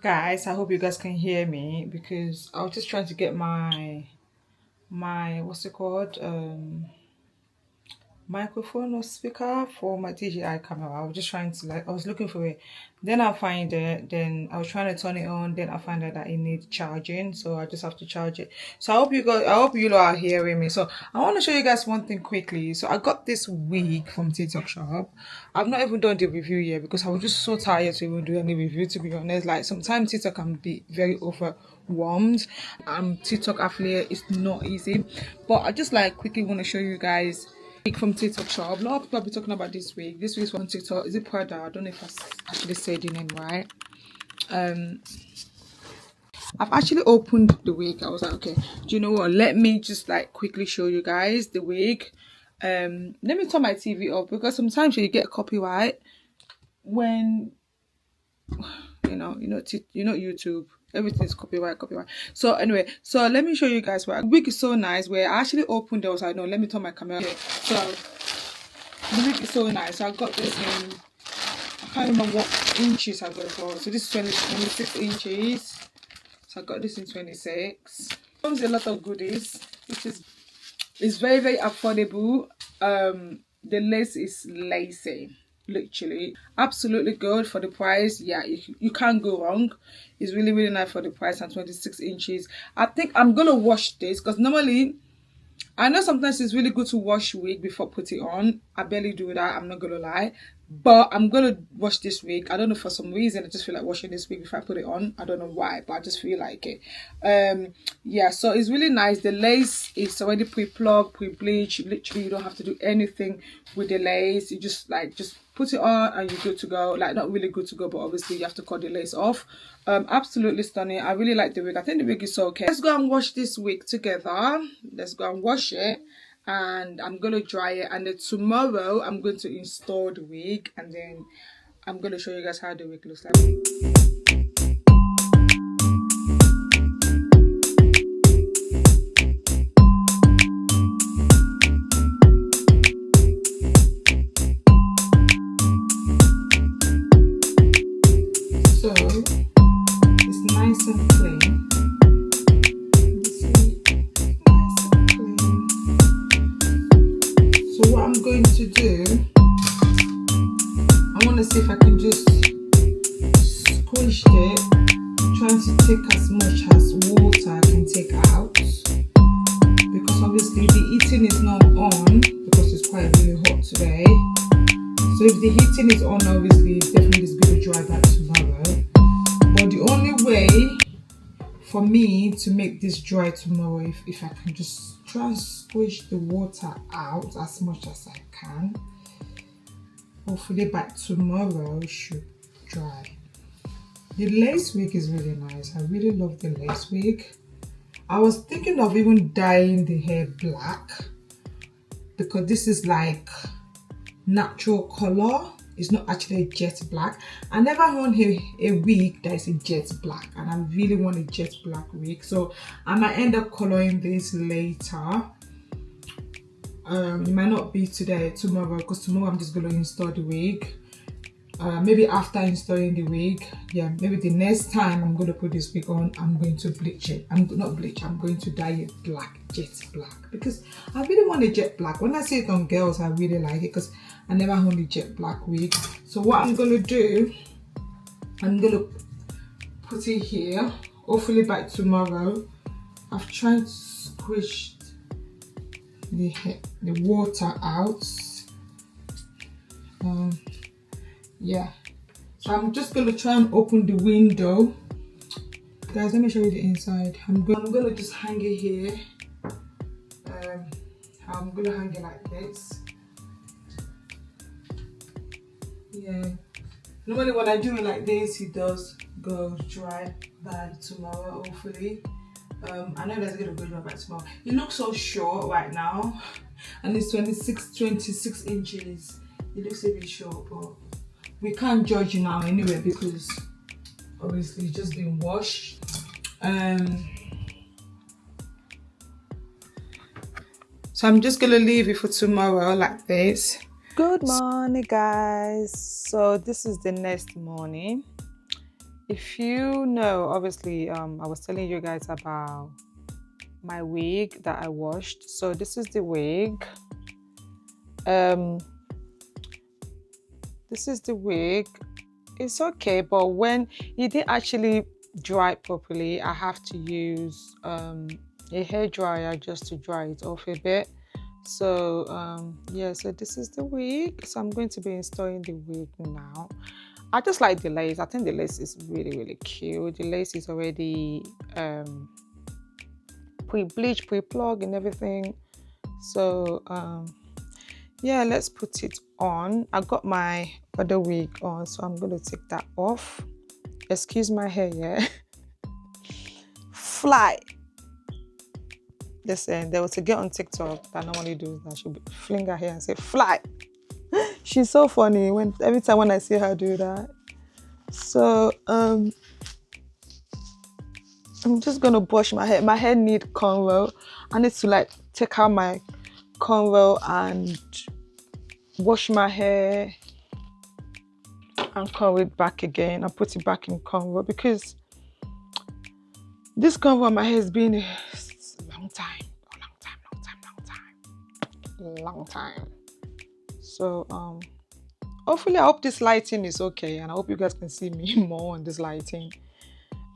Guys, I hope you guys can hear me because I was just trying to get my what's it called microphone or speaker for my DJI camera. I was just trying to I was looking for it, then I find it, then I was trying to turn it on, then I find out that it needs charging, so I just have to charge it. So I hope you lot are hearing me. So I want to show you guys one thing quickly. So I got this wig from TikTok shop. I've not even done the review yet because I was just so tired to even do any review, to be honest. Like sometimes TikTok can be very overwhelmed. TikTok affiliate is not easy, but I just quickly want to show you guys from TikTok shop. A lot of people have been talking about this week. This week's from TikTok. Is it Prada? I don't know if I actually said the name right. I've actually opened the wig. I was like, okay, do you know what? Let me just quickly show you guys the wig. Let me turn my TV off because sometimes you get copyright when YouTube. Everything's copyright. So anyway, so let me show you guys what the wig is so nice. Where I actually opened it, I was like, no, let me turn my camera. Okay, so the wig is so nice. So I got this in, I can't remember what inches I got it for. So this is 26 inches. So I got this in 26. Comes with a lot of goodies, which is it's very, very affordable. The lace is lacy. Literally absolutely good for the price. Yeah, you can't go wrong. It's really, really nice for the price, and 26 inches. I think I'm gonna wash this because normally I know sometimes it's really good to wash wig before put it on. I barely do that, I'm not gonna lie. But I'm gonna wash this wig. I don't know, for some reason I just feel like washing this wig before I put it on. I don't know why, but I just feel like it. Yeah, so it's really nice. The lace is already pre-plugged, pre-bleached. Literally you don't have to do anything with the lace. You just put it on and you're good to go. Not really good to go, but obviously you have to cut the lace off. Absolutely stunning. I really like the wig. I think the wig is so okay. Let's go and wash this wig together. Let's go and wash it, and I'm gonna dry it, and then tomorrow I'm going to install the wig, and then I'm gonna show you guys how the wig looks like. So it's nice and clean. So what I'm going to do, I want to see if I can just squish it, trying to take as much as water I can take out, because obviously the heating is not on because it's quite really hot today. So if the heating is on, obviously definitely it's going to dry that tomorrow. But the only way for me to make this dry tomorrow, if I can just try and squish the water out as much as I can. Hopefully by tomorrow it should dry. The lace wig is really nice. I really love the lace wig. I was thinking of even dyeing the hair black because this is natural color. It's not actually a jet black. I never owned a wig that is a jet black, and I really want a jet black wig, so I might end up coloring this later. It might not be today, tomorrow, because tomorrow I'm just going to install the wig. Maybe after installing the wig, yeah, maybe the next time I'm going to put this wig on, I'm going to bleach it. I'm going to dye it black, jet black, because I really want a jet black. When I see it on girls, I really like it because I never owned a jet black wig. So what I'm going to do, I'm going to put it here. Hopefully by tomorrow, I've tried to squish the water out. Yeah, so I'm just going to try and open the window. Guys, let me show you the inside. I'm going to just hang it here. I'm going to hang it like this. Yeah, normally when I do it like this, it does go dry by tomorrow, hopefully. I know that's going to go dry by tomorrow. It looks so short right now, and it's 26 inches. It looks a bit short, but we can't judge now anyway because obviously it's just been washed. So I'm just gonna leave it for tomorrow like this. Good morning, guys. So this is the next morning. if you know, obviously, I was telling you guys about my wig that I washed. So this is the wig. This is the wig. It's okay, but when it didn't actually dry properly, I have to use a hair dryer just to dry it off a bit. So yeah, so this is the wig. So I'm going to be installing the wig now. I just like the lace. I think the lace is really cute. The lace is already pre-bleach, pre-plug and everything. So yeah, let's put it on. I got my other wig on, so I'm going to take that off. Excuse my hair, yeah. Fly. Listen, there was a girl on TikTok that normally does that. She'll fling her hair and say, fly. She's so funny every time when I see her do that. So I'm just gonna brush my hair. My hair needs cornrow. I need to like take out my cornrow and wash my hair and curl it back again and put it back in cornrow, because this cornrow on my hair has been a long time. So hopefully I hope this lighting is okay, and I hope you guys can see me more on this lighting.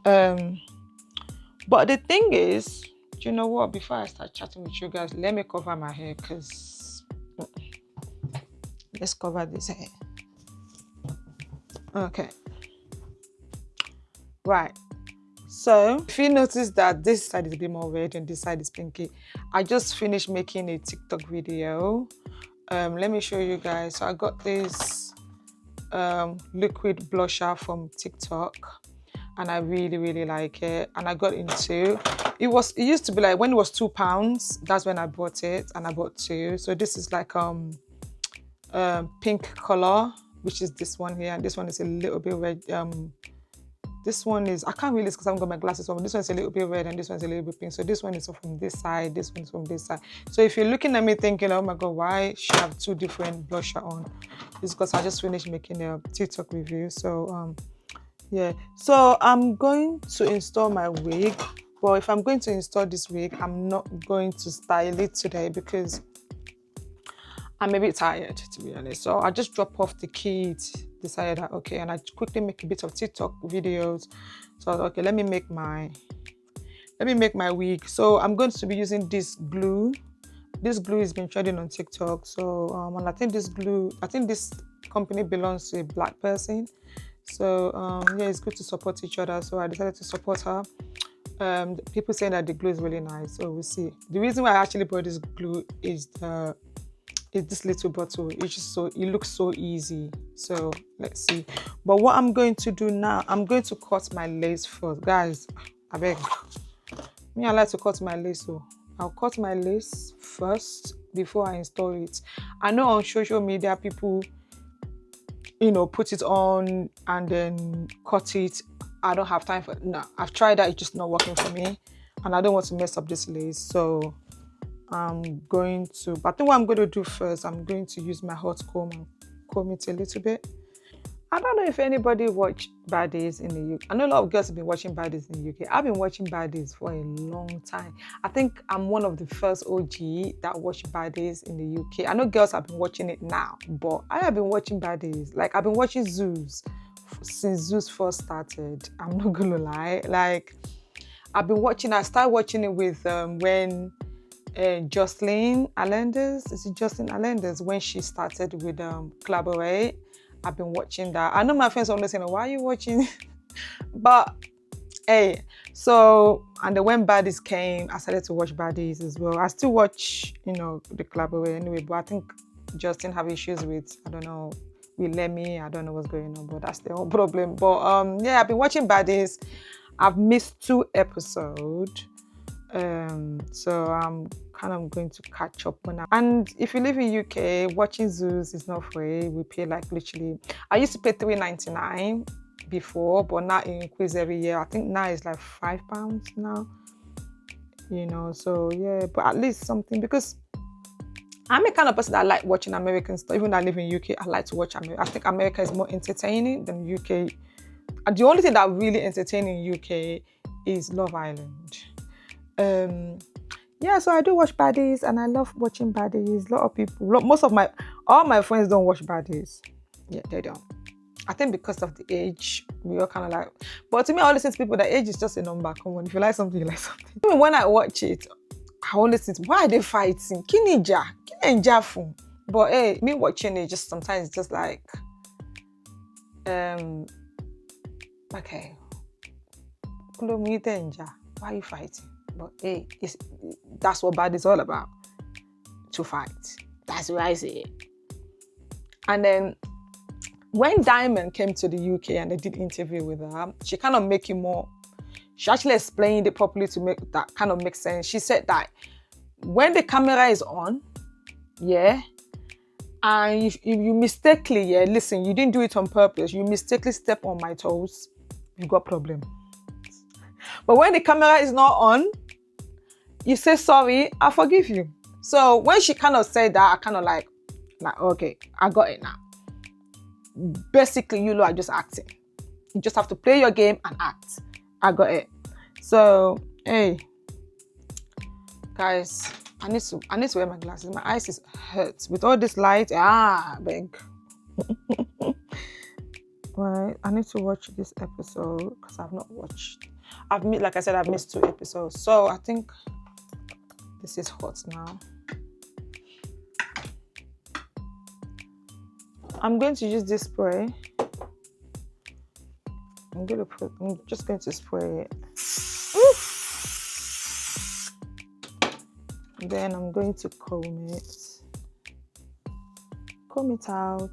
But the thing is, do you know what, before I start chatting with you guys, let me cover my hair, because let's cover this hair. Okay, right. So if you notice that this side is a bit more red and this side is pinky, I just finished making a TikTok video. Let me show you guys. So I got this liquid blusher from TikTok, and I really like it, and I got into it used to be like, when it was £2, that's when I bought it, and I bought two. So this is like pink color, which is this one here, and this one is a little bit red. This one is, I can't really see because I haven't got my glasses on, but this one's a little bit red and this one's a little bit pink. So this one is from this side, this one's from this side. So if you're looking at me thinking, oh my God, why should I have two different blusher on? It's because I just finished making a TikTok review. So yeah, so I'm going to install my wig. But if I'm going to install this wig, I'm not going to style it today because I'm a bit tired, to be honest. So I just drop off the kids, decided that okay, and I quickly make a bit of TikTok videos. So I was, okay, let me make my wig. So I'm going to be using this glue. This glue has been trending on TikTok. So and I think this company belongs to a black person. So yeah, it's good to support each other. So I decided to support her. People saying that the glue is really nice. So we'll see. The reason why I actually bought this glue is this little bottle. It's just it looks so easy. So let's see. But what I'm going to do now, I'm going to cut my lace first. Guys, I beg. I like to cut my lace. So I'll cut my lace first before I install it. I know on social media people, put it on and then cut it. I don't have time for it. No, I've tried that. It's just not working for me. And I don't want to mess up this lace. So I think what I'm going to do first, I'm going to use my hot comb and comb it a little bit. I don't know if anybody watched Baddies in the UK. I know a lot of girls have been watching Baddies in the UK. I've been watching Baddies for a long time. I think I'm one of the first OG that watched Baddies in the UK. I know girls have been watching it now, but I have been watching Baddies. Like, I've been watching Zoos since Zoos first started. I'm not gonna lie. Like, I started watching it with when Jocelyn Alenders, when she started with Collaborate. I've been watching that. I know my friends always saying, why are you watching? But hey, and then when Baddies came, I started to watch Baddies as well. I still watch, the Collaborate anyway, but I think Justin have issues with, I don't know, with Lemmy. I don't know what's going on, but that's the whole problem. But yeah, I've been watching Baddies. I've missed 2 episodes. So I'm kind of going to catch up on that. And if you live in UK, watching Zoos is not free. We pay like literally, I used to pay £3.99 before, but now it increases every year. I think now it's like £5 now, so yeah, but at least something, because I'm a kind of person that I like watching American stuff. Even though I live in UK, I like to watch America. I think America is more entertaining than UK. And the only thing that really entertaining in UK is Love Island. Yeah, so I do watch baddies and I love watching baddies. A lot of people, all my friends don't watch baddies. Yeah, they don't. I think because of the age, we all kind of like. But to me, I always say to people that age is just a number. Come on, if you like something, you like something. Even when I watch it, I always think, why are they fighting? Kinija, Kinja. But hey, me watching it just sometimes it's just like, okay, why are you fighting? But hey, that's what bad is all about. To fight. That's what I say. And then when Diamond came to the UK and they did interview with her, she kind of make it more. She actually explained it properly to make that kind of make sense. She said that when the camera is on, yeah, and if you mistakenly, yeah, listen, you didn't do it on purpose. You mistakenly step on my toes, you got problem. But when the camera is not on, you say sorry, I forgive you. So when she kind of said that, I kind of like, okay, I got it now. Basically, you are just acting. You just have to play your game and act. I got it. So, hey, guys, I need to wear my glasses. My eyes is hurt with all this light. Big. Right, I need to watch this episode because I've not watched. Like I said, I've missed 2 episodes. So I think this is hot now. I'm going to use this spray. I'm just going to spray it. Then I'm going to comb it out.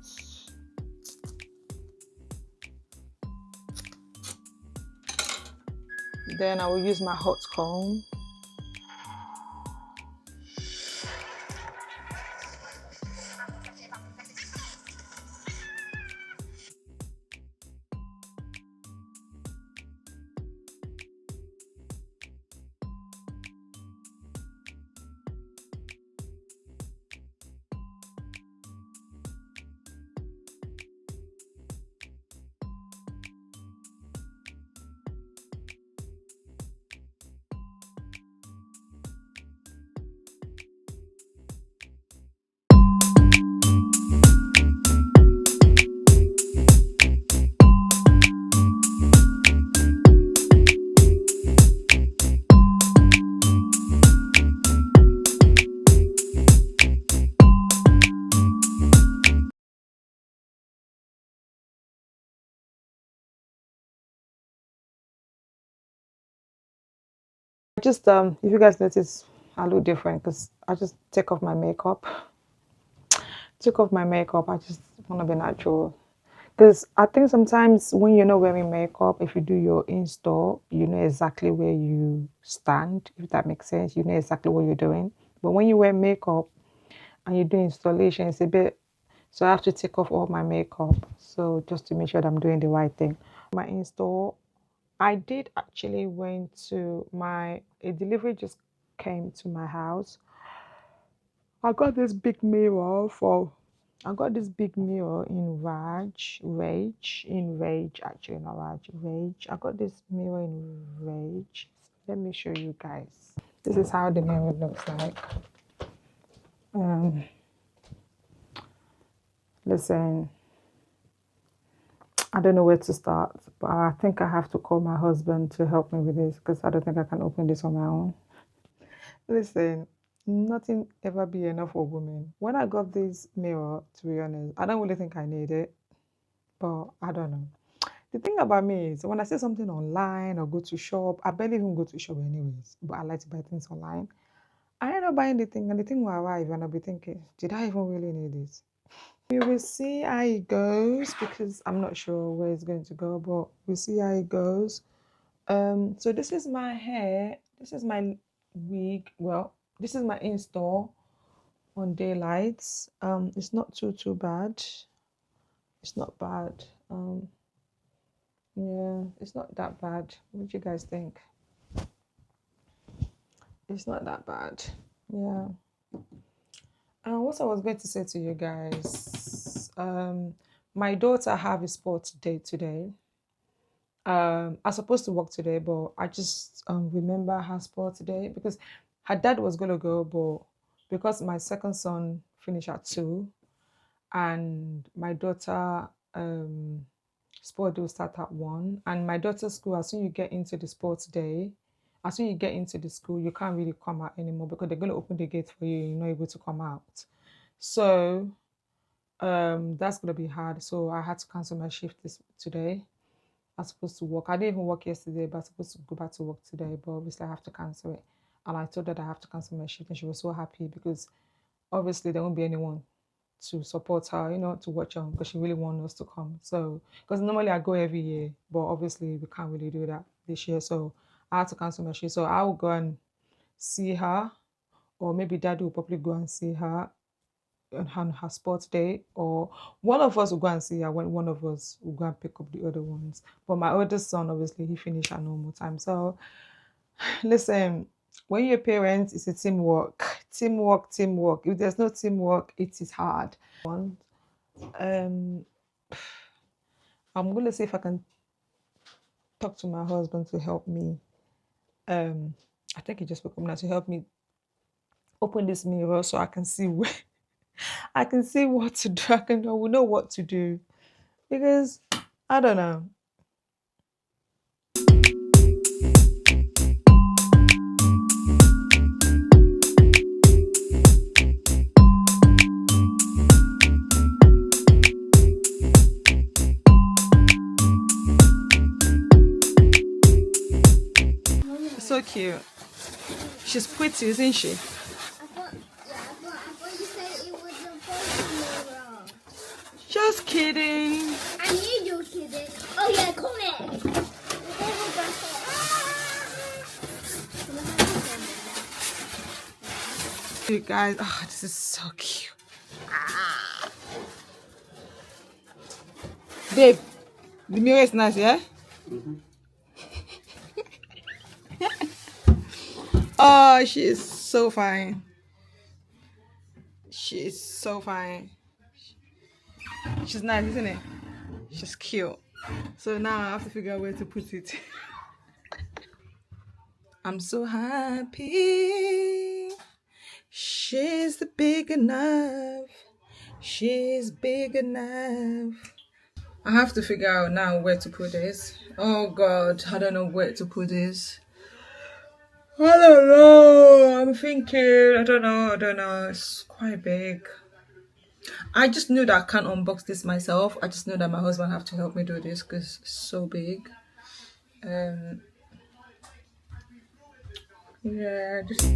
Then I will use my hot comb. Just if you guys notice, I look different because I just take off my makeup. I just want to be natural. Because I think sometimes when you're not wearing makeup, if you do your install, you know exactly where you stand, if that makes sense. You know exactly what you're doing. But when you wear makeup and you do installation, it's a bit. So I have to take off all my makeup. So just to make sure that I'm doing the right thing. My install, I did actually went to a delivery just came to my house. I got this big mirror in Rage, actually not Rage. I got this mirror in Rage. Let me show you guys. This is how the mirror looks like. Listen, I don't know where to start, but I think I have to call my husband to help me with this because I don't think I can open this on my own. Listen, nothing ever be enough for women. When I got this mirror, to be honest, I don't really think I need it, but I don't know. The thing about me is when I see something online or go to shop, I barely even go to shop anyways, but I like to buy things online. I end up buying the thing and the thing will arrive and I'll be thinking, did I even really need this? We will see how it goes because I'm not sure where it's going to go, but we'll see how it goes. So this is my hair. This is my wig. Well, this is my install on daylights. It's not too bad. It's not bad. Yeah, it's not that bad. What do you guys think? It's not that bad. Yeah. What I was going to say to you guys, my daughter have a sports day today. I was supposed to work today, but I just remember her sport today because her dad was gonna go, but because my second son finished at 2 and my daughter sport day will start at 1, and my daughter's school, as soon you get into the sports day, as soon you get into the school, you can't really come out anymore because they're gonna open the gate for you, you're not able to come out. So that's gonna be hard. So I had to cancel my shift this today. I was supposed to work. I didn't even work yesterday, but I was supposed to go back to work today. But obviously, I have to cancel it. And I told her that I have to cancel my shift, and she was so happy because obviously there won't be anyone to support her, to watch her because she really wants us to come. So, because normally I go every year, but obviously we can't really do that this year. So I had to cancel my shift. So I will go and see her, or maybe Daddy will probably go and see her on her sports day, or one of us will go and see her when one of us will go and pick up the other ones. But my oldest son, obviously, he finished at normal time. So listen, when you're parents, it's a teamwork. Teamwork, teamwork. If there's no teamwork, it is hard. Um I'm gonna see if I can talk to my husband to help me. I think he just woke up now to help me open this mirror so I can see where I can see what to do. I will know what to do. Because I don't know. So cute. She's pretty, isn't she? I thought you said it was a voice mirror. Just kidding. I knew you were kidding. Oh yeah, come here. You guys, oh, this is so cute. Babe, the mirror is nice, yeah? Oh, she is so fine. She is so fine. She's nice, isn't it? She's cute. So now I have to figure out where to put it. I'm so happy. She's big enough. She's big enough. I have to figure out now where to put this. Oh God, I don't know where to put this. I don't know. I'm thinking. I don't know. It's quite big. I just knew that I can't unbox this myself. I just knew that my husband have to help me do this because it's so big. Yeah, just